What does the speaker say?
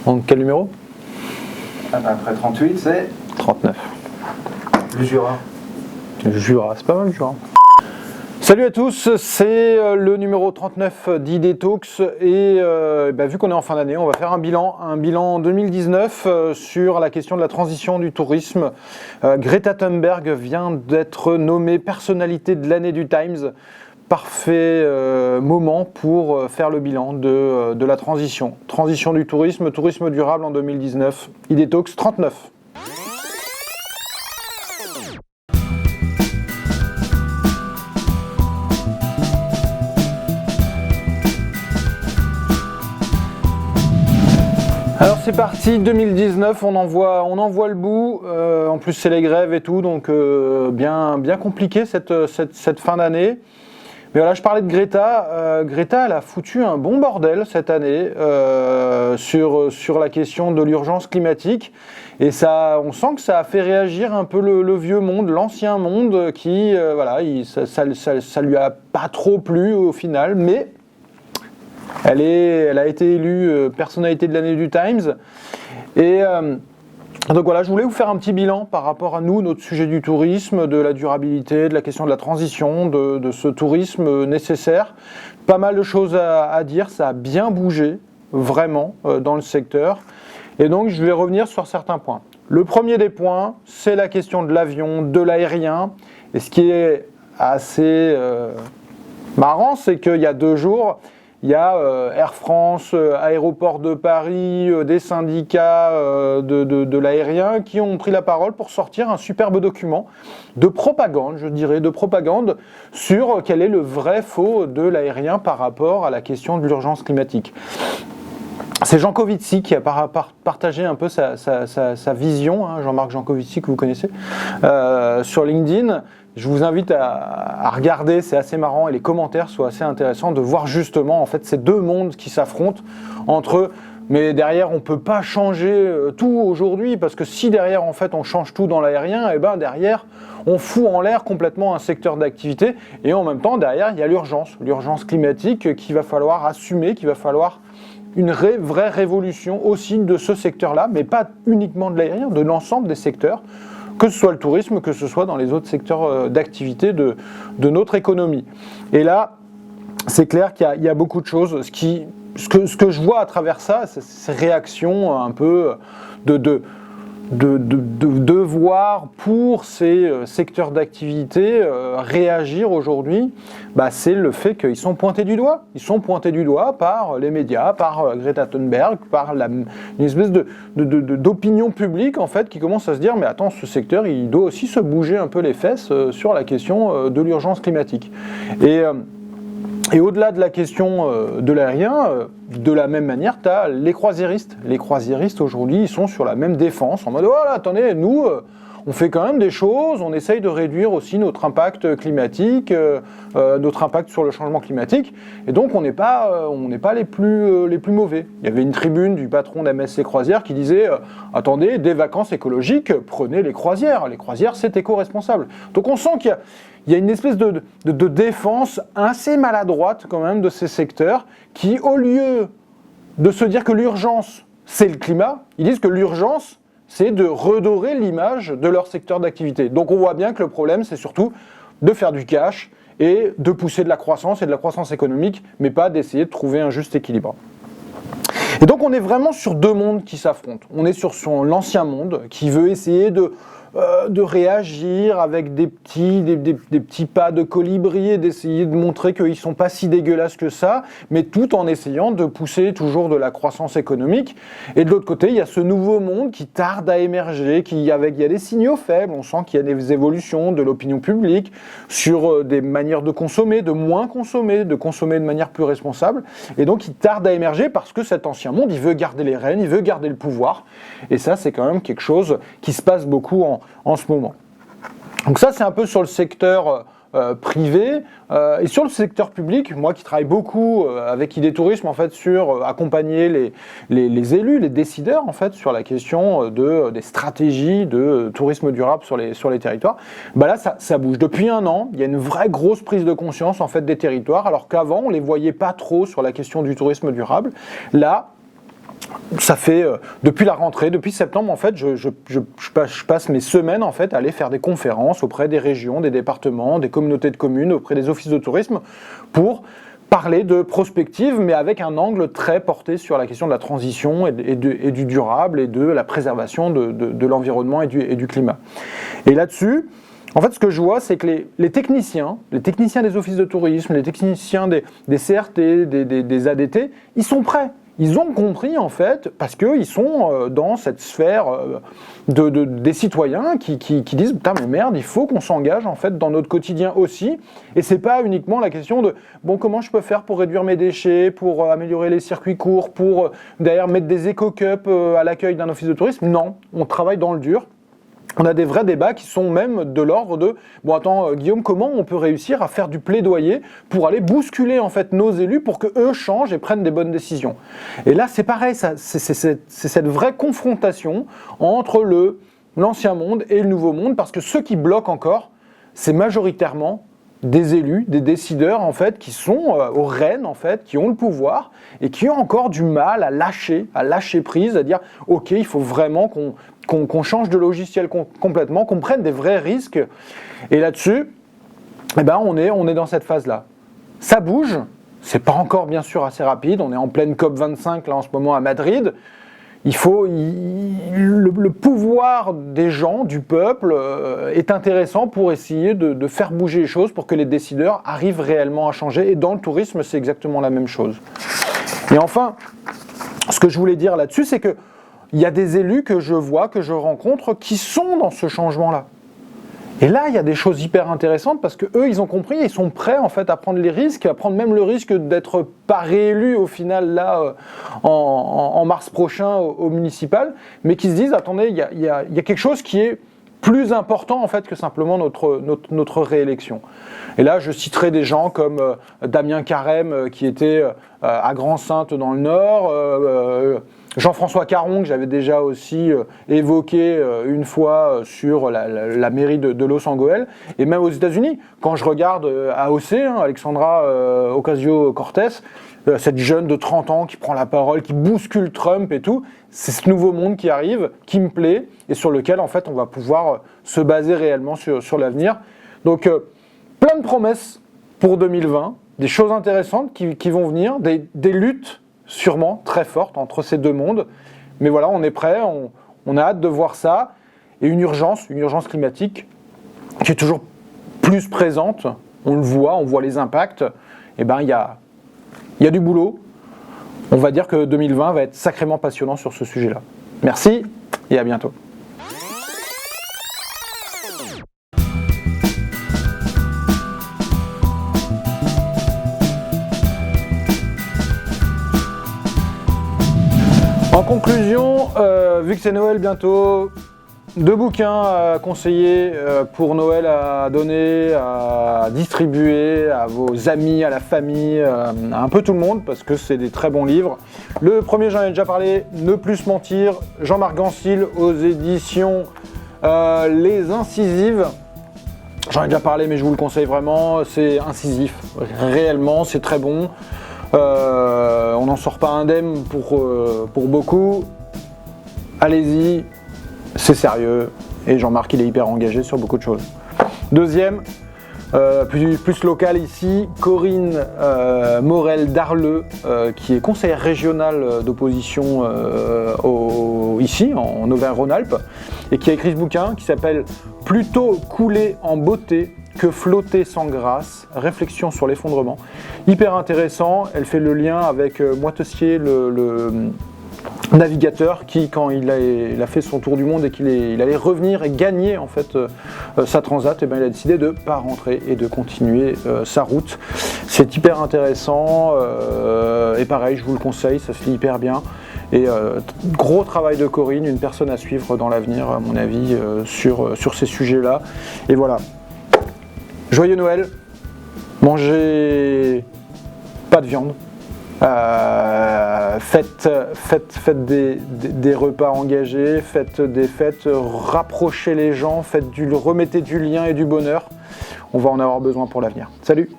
Donc quel numéro? Après 38, c'est 39. le Jura. Le Jura, c'est pas mal le Jura. Salut à tous, c'est le numéro 39 d'ID Talks et vu qu'on est en fin d'année, on va faire un bilan 2019 sur la question de la transition du tourisme. Greta Thunberg vient d'être nommée personnalité de l'année du Times. Parfait moment pour faire le bilan de la transition. Transition du tourisme, tourisme durable en 2019. ID Talks 39. Alors c'est parti, 2019, on en voit le bout, en plus c'est les grèves et tout, donc bien compliqué cette fin d'année. Mais voilà, je parlais de Greta. Greta, elle a foutu un bon bordel cette année sur la question de l'urgence climatique. Et ça, on sent que ça a fait réagir un peu le vieux monde, l'ancien monde, qui, ça lui a pas trop plu au final, mais elle a été élue personnalité de l'année du Times. Et donc voilà, je voulais vous faire un petit bilan par rapport à nous, notre sujet du tourisme, de la durabilité, de la question de la transition, de ce tourisme nécessaire. Pas mal de choses à dire, ça a bien bougé, vraiment, dans le secteur. Et donc je vais revenir sur certains points. Le premier des points, c'est la question de l'avion, de l'aérien. Et ce qui est assez marrant, c'est qu'il y a 2 jours, il y a Air France, Aéroport de Paris, des syndicats de l'aérien qui ont pris la parole pour sortir un superbe document de propagande, je dirais, sur quel est le vrai faux de l'aérien par rapport à la question de l'urgence climatique. C'est Jancovici qui a partagé un peu sa vision, hein, Jean-Marc Jancovici que vous connaissez, sur LinkedIn. Je vous invite à regarder, c'est assez marrant et les commentaires sont assez intéressants de voir justement en fait ces deux mondes qui s'affrontent entre eux. Mais derrière, on ne peut pas changer tout aujourd'hui parce que si derrière en fait on change tout dans l'aérien, et ben derrière on fout en l'air complètement un secteur d'activité et en même temps derrière il y a l'urgence climatique qu'il va falloir assumer, qu'il va falloir une vraie révolution aussi de ce secteur-là, mais pas uniquement de l'aérien, de l'ensemble des secteurs, que ce soit le tourisme, que ce soit dans les autres secteurs d'activité de notre économie. Et là, c'est clair qu'il y a beaucoup de choses. Ce que je vois à travers ça, c'est ces réactions un peu de voir pour ces secteurs d'activité réagir aujourd'hui, c'est le fait qu'ils sont pointés du doigt. Ils sont pointés du doigt par les médias, par Greta Thunberg, par une espèce d'opinion publique en fait qui commence à se dire mais attends, ce secteur il doit aussi se bouger un peu les fesses sur la question de l'urgence climatique. Et au-delà de la question de l'aérien, de la même manière, tu as les croisiéristes. Les croisiéristes, aujourd'hui, ils sont sur la même défense, en mode « voilà, attendez, nous, on fait quand même des choses, on essaye de réduire aussi notre impact climatique, notre impact sur le changement climatique, et donc on n'est pas les plus mauvais. » Il y avait une tribune du patron d'MSC Croisières qui disait « attendez, des vacances écologiques, prenez les croisières, c'est éco-responsable. » Donc on sent qu'il y a une espèce de défense assez maladroite quand même de ces secteurs qui, au lieu de se dire que l'urgence, c'est le climat, ils disent que l'urgence, c'est de redorer l'image de leur secteur d'activité. Donc on voit bien que le problème, c'est surtout de faire du cash et de pousser de la croissance et de la croissance économique, mais pas d'essayer de trouver un juste équilibre. Et donc on est vraiment sur 2 mondes qui s'affrontent. On est sur l'ancien monde qui veut essayer de réagir avec des petits pas de colibri et d'essayer de montrer qu'ils ne sont pas si dégueulasses que ça, mais tout en essayant de pousser toujours de la croissance économique. Et de l'autre côté, il y a ce nouveau monde qui tarde à émerger, il y a des signaux faibles, on sent qu'il y a des évolutions de l'opinion publique sur des manières de consommer, de moins consommer, de consommer de manière plus responsable. Et donc, il tarde à émerger parce que cet ancien monde, il veut garder les rênes, il veut garder le pouvoir. Et ça, c'est quand même quelque chose qui se passe beaucoup en ce moment. Donc ça, c'est un peu sur le secteur privé. Et sur le secteur public, moi qui travaille beaucoup avec ID Tourisme, en fait, sur accompagner les élus, les décideurs, en fait, sur la question des stratégies de tourisme durable sur les territoires, là, ça bouge. Depuis 1 an, il y a une vraie grosse prise de conscience, en fait, des territoires, alors qu'avant, on les voyait pas trop sur la question du tourisme durable. Là, ça fait depuis la rentrée, depuis septembre en fait, je passe mes semaines en fait à aller faire des conférences auprès des régions, des départements, des communautés de communes, auprès des offices de tourisme pour parler de prospective, mais avec un angle très porté sur la question de la transition et du durable et de la préservation de l'environnement et du climat. Et là-dessus, en fait, ce que je vois, c'est que les techniciens des offices de tourisme, les techniciens des CRT, des ADT, ils sont prêts. Ils ont compris, en fait, parce qu'ils sont dans cette sphère des citoyens qui disent « Putain, mais merde, il faut qu'on s'engage, en fait, dans notre quotidien aussi. » Et c'est pas uniquement la question de « Bon, comment je peux faire pour réduire mes déchets, pour améliorer les circuits courts, pour, d'ailleurs, mettre des éco-cups à l'accueil d'un office de tourisme ?» Non, on travaille dans le dur. On a des vrais débats qui sont même de l'ordre de « Bon, attends, Guillaume, comment on peut réussir à faire du plaidoyer pour aller bousculer en fait nos élus pour qu'eux changent et prennent des bonnes décisions ?» Et là, c'est pareil, c'est cette vraie confrontation entre l'ancien monde et le nouveau monde, parce que ceux qui bloquent encore, c'est majoritairement des élus, des décideurs en fait, qui sont aux rênes en fait, qui ont le pouvoir et qui ont encore du mal à lâcher prise, à dire « Ok, il faut vraiment qu'on change de logiciel complètement, qu'on prenne des vrais risques. » Et là-dessus, eh ben on est dans cette phase-là. Ça bouge, c'est pas encore bien sûr assez rapide, on est en pleine COP25 là en ce moment à Madrid. Le pouvoir des gens, du peuple, est intéressant pour essayer de faire bouger les choses, pour que les décideurs arrivent réellement à changer. Et dans le tourisme, c'est exactement la même chose. Et enfin, ce que je voulais dire là-dessus, c'est que il y a des élus que je vois, que je rencontre, qui sont dans ce changement-là. Et là, il y a des choses hyper intéressantes parce que eux, ils ont compris, ils sont prêts en fait à prendre les risques, à prendre même le risque d'être pas réélus au final là en mars prochain au municipal, mais qui se disent attendez, il y a quelque chose qui est plus important en fait que simplement notre réélection. Et là, je citerai des gens comme Damien Carême qui était à Grand-Sainte dans le Nord. Jean-François Caron, que j'avais déjà aussi évoqué une fois sur la mairie de Los Angeles, et même aux États-Unis, quand je regarde AOC, Alexandra Ocasio-Cortez, cette jeune de 30 ans qui prend la parole, qui bouscule Trump et tout, c'est ce nouveau monde qui arrive, qui me plaît, et sur lequel en fait on va pouvoir se baser réellement sur l'avenir. Donc plein de promesses pour 2020, des choses intéressantes qui vont venir, des luttes sûrement très forte entre ces deux mondes. Mais voilà, on est prêt, on a hâte de voir ça. Et une urgence climatique qui est toujours plus présente. On le voit, on voit les impacts. Et ben, il y a du boulot. On va dire que 2020 va être sacrément passionnant sur ce sujet-là. Merci et à bientôt. En conclusion, vu que c'est Noël bientôt, 2 bouquins à conseiller pour Noël, à donner, à distribuer à vos amis, à la famille, à un peu tout le monde, parce que c'est des très bons livres. Le premier, j'en ai déjà parlé, Ne plus mentir, Jean-Marc Gansil aux éditions Les Incisives. J'en ai déjà parlé, mais je vous le conseille vraiment, c'est incisif, réellement, c'est très bon. On n'en sort pas indemne pour beaucoup. Allez-y, c'est sérieux. Et Jean-Marc, il est hyper engagé sur beaucoup de choses. Deuxième, plus local ici, Corinne Morel d'Arleux, qui est conseillère régionale d'opposition ici, en Auvergne-Rhône-Alpes, et qui a écrit ce bouquin qui s'appelle « Plutôt couler en beauté que flotter sans grâce, réflexion sur l'effondrement ». Hyper intéressant, elle fait le lien avec Moitessier, le navigateur qui, quand il a fait son tour du monde et qu'il allait revenir et gagner en fait sa transat, et bien, il a décidé de ne pas rentrer et de continuer sa route. C'est hyper intéressant et pareil, je vous le conseille, ça se lit hyper bien. Et gros travail de Corinne, une personne à suivre dans l'avenir à mon avis sur ces sujets-là. Et voilà. Joyeux Noël, mangez pas de viande, faites des repas engagés, faites des fêtes, rapprochez les gens, remettez du lien et du bonheur. On va en avoir besoin pour l'avenir. Salut!